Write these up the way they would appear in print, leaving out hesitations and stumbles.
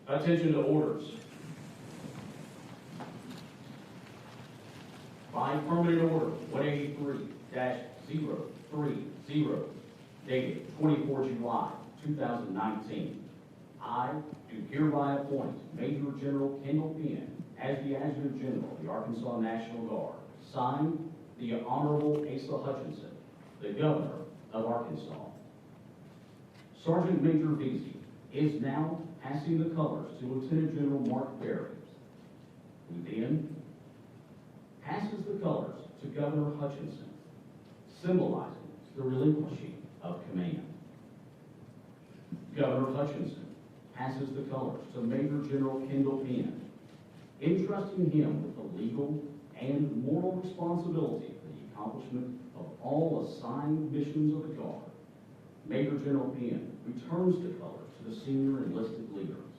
Attention to orders. By permanent order 183-030, dated 24 July 2019, I do hereby appoint Major General Kendall Penn as the Adjutant General of the Arkansas National Guard. Signed, the Honorable Asa Hutchinson, the Governor of Arkansas. Sergeant Major Veazey is now passing the colors to Lieutenant General Mark Berry, who then passes the colors to Governor Hutchinson, symbolizing the relinquishing of command. Governor Hutchinson passes the colors to Major General Kendall Penn, entrusting him with the legal and moral responsibility for the accomplishment of all assigned missions of the Guard. Major General Penn returns the colors to the senior enlisted leaders.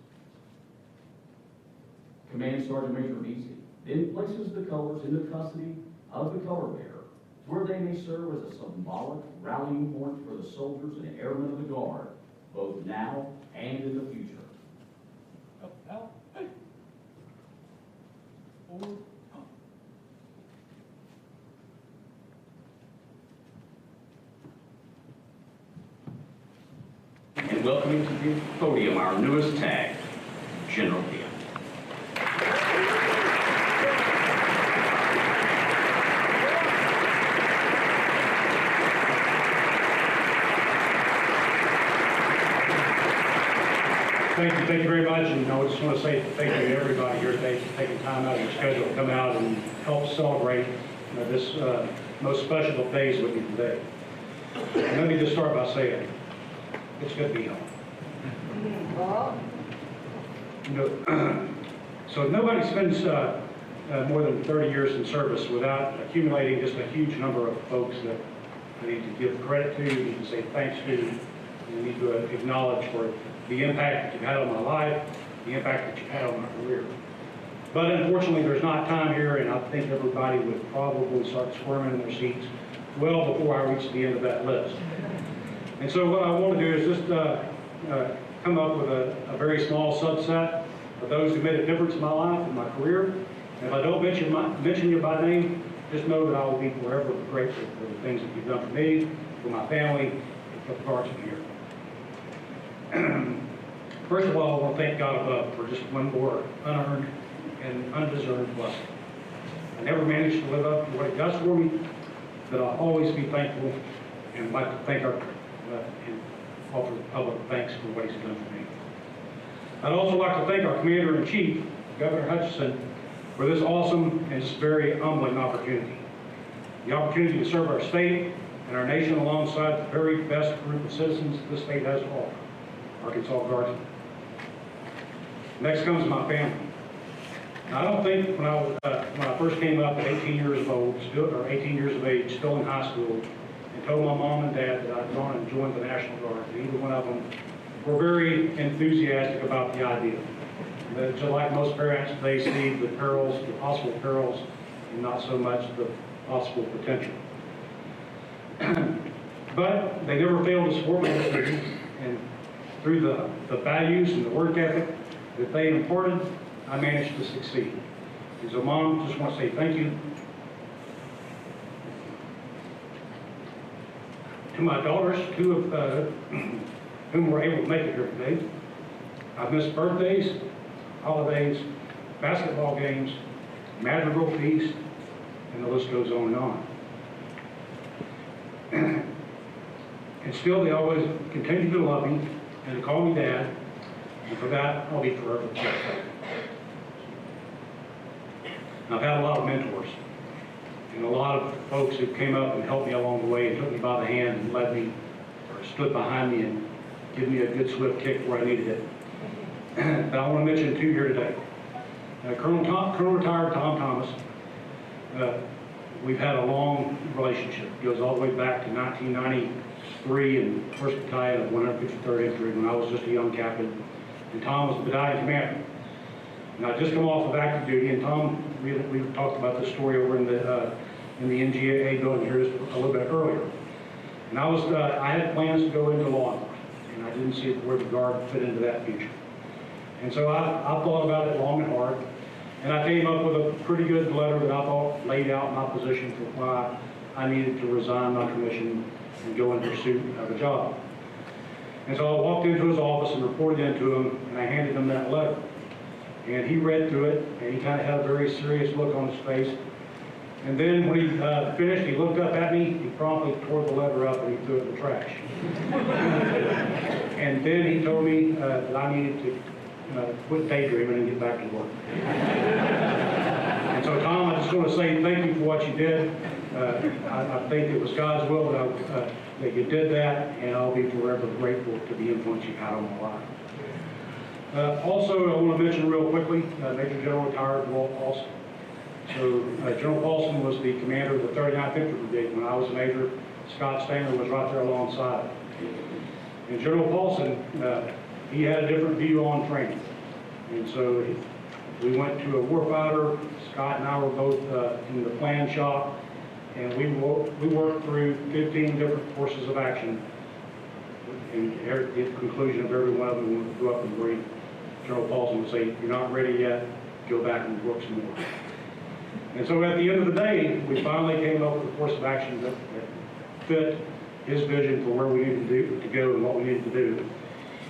Command Sergeant Major Veazey then places the colors in the custody of the color bearer, where they may serve as a symbolic rallying point for the soldiers and airmen of the Guard, both now and in the future. And welcoming to the podium our newest tag, General Penn. Thank you very much, and I just want to say thank you to everybody here today for taking time out of your schedule to come out and help celebrate this most special of days with me today. And let me just start by saying, it's good to be home. So nobody spends more than 30 years in service without accumulating just a huge number of folks that they need to give credit to, need to say thanks to, and need to acknowledge for the impact that you've had on my life, the impact that you've had on my career. But unfortunately, there's not time here, and I think everybody would probably start squirming in their seats well before I reach the end of that list. And so what I want to do is just come up with a very small subset of those who made a difference in my life and my career. And if I don't mention you by name, just know that I will be forever grateful for the things that you've done for me, for my family, and for the Guardsmen here. First of all, I want to thank God above for just one more unearned and undeserved blessing. I never managed to live up to what He does for me, but I'll always be thankful and like to thank and offer public thanks for what He's done for me. I'd also like to thank our Commander-in-Chief, Governor Hutchinson, for this awesome and just very humbling opportunity. The opportunity to serve our state and our nation alongside the very best group of citizens this state has to offer, Arkansas Guardsmen. Next comes my family. Now, I don't think when I first came up at 18 years of age, still in high school, and told my mom and dad that I'd gone and joined the National Guard, and either one of them were very enthusiastic about the idea. That just like most parents, they see the perils, the possible perils, and not so much the possible potential. But they never failed to support my decision, and through the values and the work ethic that they imparted, I managed to succeed. And so, Mom, just want to say thank you. To my daughters, two of whom were able to make it here today. I've missed birthdays, holidays, basketball games, madrigal feast, and the list goes on and on. And still, they always continue to love me and to call me Dad, and for that, I'll be forever grateful. I've had a lot of mentors, and a lot of folks who came up and helped me along the way and took me by the hand and led me, or stood behind me and give me a good swift kick where I needed it. But I want to mention two here today. Colonel retired Tom Thomas. We've had a long relationship. It goes all the way back to 1993 and 1st Battalion of 153rd Infantry when I was just a young captain. And Tom was the battalion commander. And I'd just come off of active duty, and Tom, we talked about this story over in the NGA building here just a little bit earlier. And I had plans to go into law enforcement, and I didn't see where the Guard fit into that future. And so I thought about it long and hard, and I came up with a pretty good letter that I thought laid out my position for why I needed to resign my commission and go in pursuit of a job. And so I walked into his office and reported into him, and I handed him that letter. And he read through it, and he kind of had a very serious look on his face. And then when he finished, he looked up at me, he promptly tore the letter up and he threw it in the trash. And then he told me that I needed to quit daydreaming and get back to work. And so, Tom, I just want to say thank you for what you did. I think it was God's will that you did that, and I'll be forever grateful to the influence you had on my life. Also, I want to mention real quickly, Major General retired Walt Paulson. So General Paulson was the commander of the 39th Infantry Brigade when I was a major. Scott Stanger was right there alongside. And General Paulson, he had a different view on training. And so we went to a warfighter. Scott and I were both in the plan shop, and we worked through 15 different courses of action. And at the conclusion of every one of them, we would go up and brief. General Paulson would say, "You're not ready yet, go back and work some more." And so at the end of the day, we finally came up with a course of action that fit his vision for where we needed to go and what we needed to do.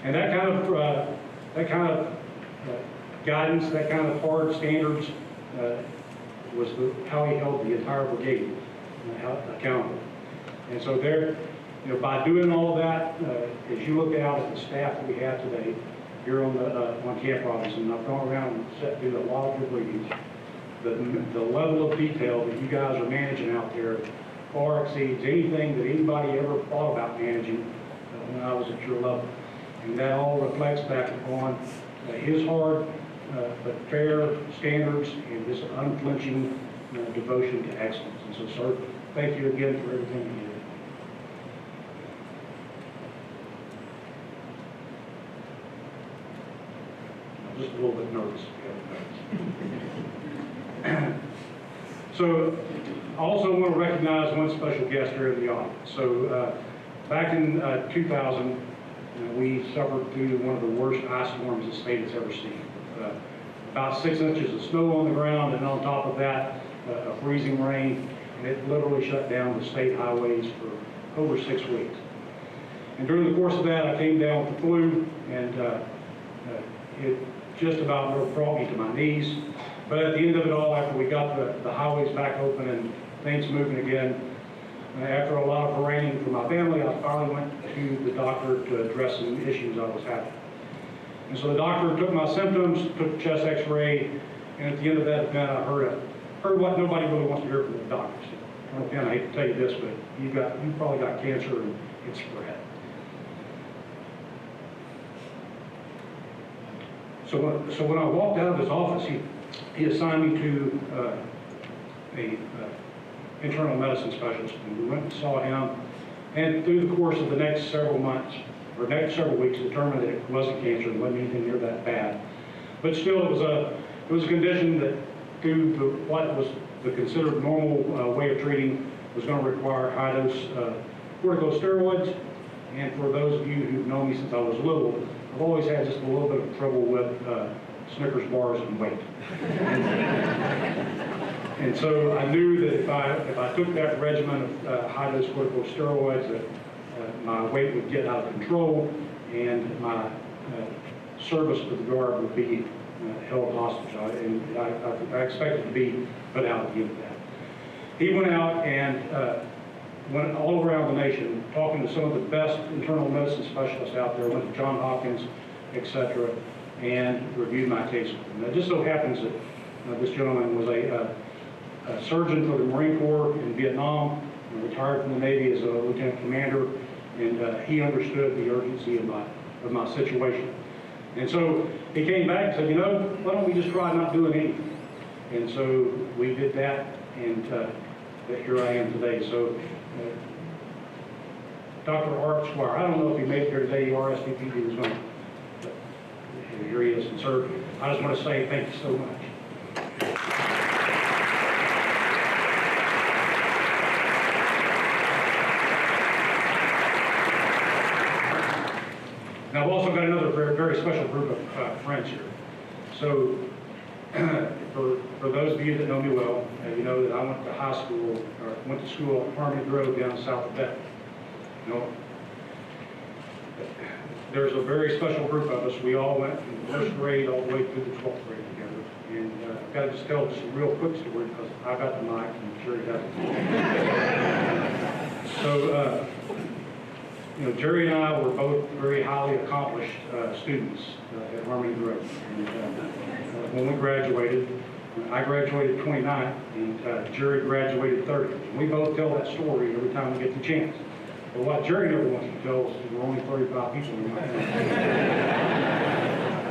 And that kind of guidance, that kind of hard standards was how he held the entire brigade accountable. And so there, by doing all that, as you look out at the staff that we have today here on Camp Robinson, I've gone around and sat through a lot of good meetings. The level of detail that you guys are managing out there far exceeds anything that anybody ever thought about managing when I was at your level. And that all reflects back upon his hard but fair standards and his unflinching devotion to excellence. And so, sir, thank you again for everything you did. I'm just a little bit nervous. So I also want to recognize one special guest here in the audience. So back in 2000, we suffered through one of the worst ice storms the state has ever seen. About 6 inches of snow on the ground, and on top of that, a freezing rain, and it literally shut down the state highways for over 6 weeks. And during the course of that, I came down with the flu, and it just about brought me to my knees. But at the end of it all, after we got the highways back open and things moving again, after a lot of haranguing from my family, I finally went to the doctor to address some issues I was having. And so the doctor took my symptoms, took the chest x-ray, and at the end of that event, I heard what nobody really wants to hear from the doctors. Again, I hate to tell you this, but you probably got cancer and it's spread. So when I walked out of his office, he assigned me to a internal medicine specialist, and we went and saw him, and through the course of the next several months, or next several weeks, determined that it wasn't cancer and wasn't anything near that bad. But still, it was a condition that, through what was the considered normal way of treating, was going to require high-dose corticosteroids. And for those of you who've known me since I was little, I've always had just a little bit of trouble with Snickers bars and weight. And so I knew that if I took that regimen of high-dose corticosteroids, that my weight would get out of control and my service with the Guard would be held hostage. I expected to be put out at the end of that. He went out and went all around the nation, talking to some of the best internal medicine specialists out there, went to Johns Hopkins, etc., and reviewed my case. And it just so happens that this gentleman was a surgeon for the Marine Corps in Vietnam, retired from the Navy as a lieutenant commander, and he understood the urgency of my situation. And so he came back and said, why don't we just try not doing anything? And so we did that, and here I am today. So Dr. Art Squire, I don't know if he made it here today, he RSVP'd, he was going to, but here he is. And sir, I just want to say thank you so much. Now, I've also got another very, very special group of friends here. So, for those of you that know me well, you know that I went to high school, or went to school at Harmony Grove down south of Beck. You know, there's a very special group of us. We all went from the first grade all the way through the 12th grade together. And I've got to just tell just a real quick story because I got the mic and Jerry doesn't. So, you know, Jerry and I were both very highly accomplished students at Harmony Grove. And when we graduated, I graduated 29, and Jerry graduated 30. And we both tell that story every time we get the chance. But what Jerry never wants to tell us is we're only 35 people in my family.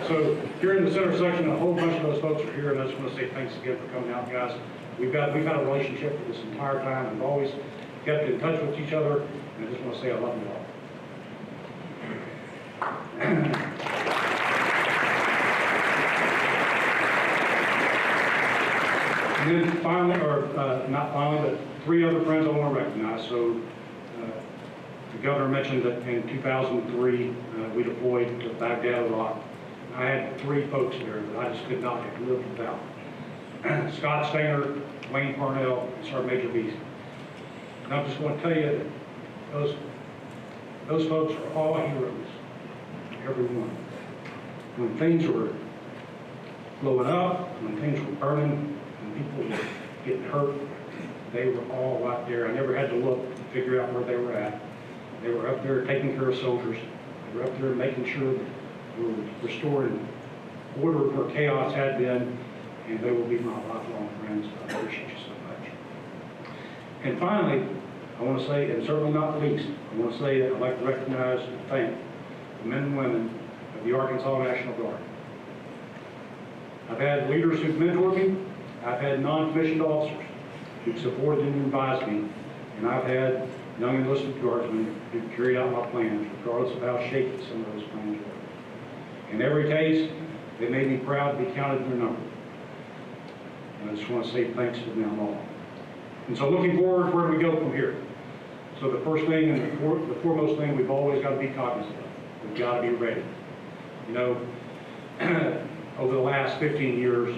So here in the center section, a whole bunch of those folks are here, and I just want to say thanks again for coming out, guys. We've had a relationship for this entire time. We've always kept in touch with each other, and I just want to say I love you all. And then finally, or not finally, but three other friends I want to recognize. So the governor mentioned that in 2003, we deployed to Baghdad, Iraq. I had three folks there that I just could not have lived without. Scott Stanger, Wayne Parnell, and Sergeant Major Beasley. And I just want to tell you that those folks are all heroes, every one. When things were blowing up, when things were burning, when people were getting hurt, they were all right there. I never had to look to figure out where they were at. They were up there taking care of soldiers. They were up there making sure that we were restoring order where chaos had been, and they will be my lifelong friends. I appreciate you so much. And finally, I want to say, and certainly not least, I want to say that I'd like to recognize and thank the men and women of the Arkansas National Guard. I've had leaders who've mentored me. I've had non-commissioned officers who've supported and advised me, and I've had young enlisted guardsmen who carried out my plans, regardless of how shaky some of those plans were. In every case, they made me proud to be counted in their number. And I just want to say thanks to them all. And so looking forward, where do we go from here? So the first thing and the foremost thing we've always got to be cognizant of. We've got to be ready. You know, over the last 15 years,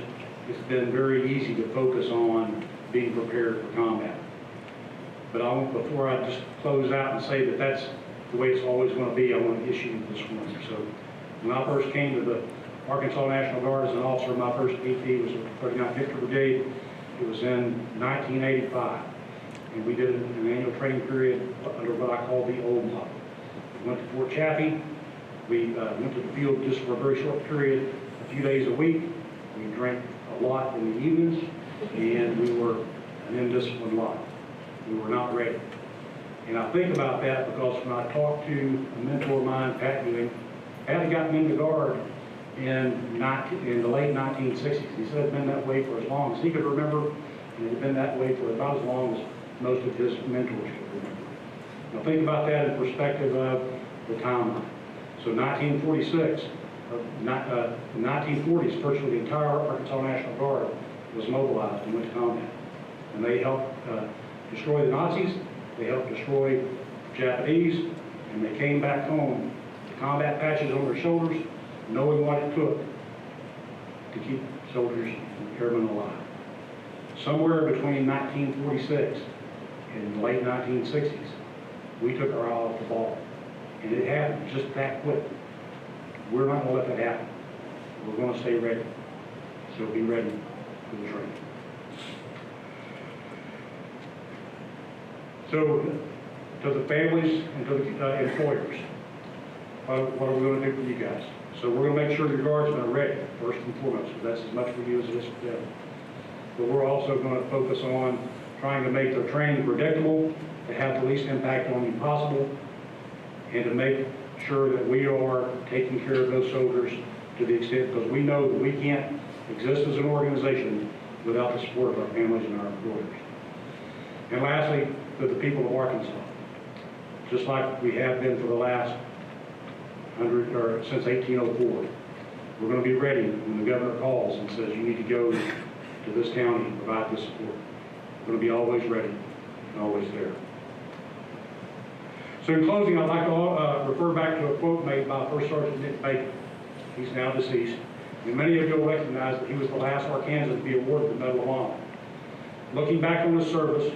it's been very easy to focus on being prepared for combat. But before I just close out and say that that's the way it's always going to be, I want to issue this one. So when I first came to the Arkansas National Guard as an officer, my first PT was the 39th Infantry Brigade. It was in 1985. And we did an annual training period under what I call the old model. We went to Fort Chaffee. We went to the field just for a very short period, a few days a week. We drank a lot in the evenings, and we were an indisciplined lot. We were not ready. And I think about that because when I talked to a mentor of mine, Pat Ewing, Pat had gotten into Guard in the late 1960s. He said it had been that way for as long as he could remember, and it had been that way for about as long as most of his mentors could remember. Now think about that in perspective of the timeline. So 1946, in the 1940s, virtually the entire Arkansas National Guard was mobilized and went to combat. And they helped destroy the Nazis, they helped destroy the Japanese, and they came back home with combat patches on their shoulders, knowing what it took to keep soldiers and airmen alive. Somewhere between 1946 and the late 1960s, we took our eye off the ball. And it happened just that quick. We're not going to let that happen. We're going to stay ready. So be ready for the training. So, to the families and to the employers, what are we going to do for you guys? So we're going to make sure your guardsmen are ready, first and foremost, because that's as much for you as it is for them. But we're also going to focus on trying to make their training predictable, to have the least impact on you possible, and to make sure that we are taking care of those soldiers to the extent, because we know that we can't exist as an organization without the support of our families and our employers. And lastly, to the people of Arkansas, just like we have been for the last since 1804, we're going to be ready when the governor calls and says you need to go to this county and provide this support. We're going to be always ready and always there. So in closing, I'd like to refer back to a quote made by First Sergeant Nick Baker. He's now deceased. and many of you will recognize that he was the last Arkansan to be awarded the Medal of Honor. Looking back on his service,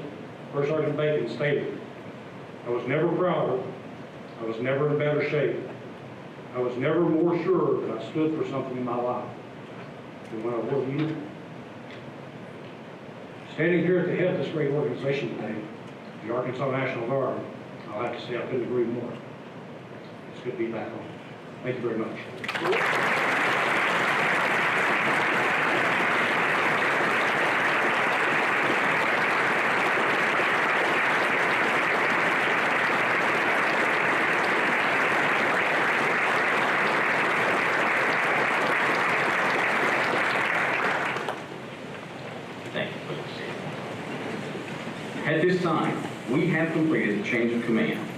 First Sergeant Bacon stated, "I was never prouder, I was never in better shape, I was never more sure that I stood for something in my life than when I wore the uniform." Standing here at the head of this great organization today, the Arkansas National Guard, I'll have to say I couldn't agree more. It's good to be back home. Thank you very much. Thank you, please. At this time, we have completed the change of command.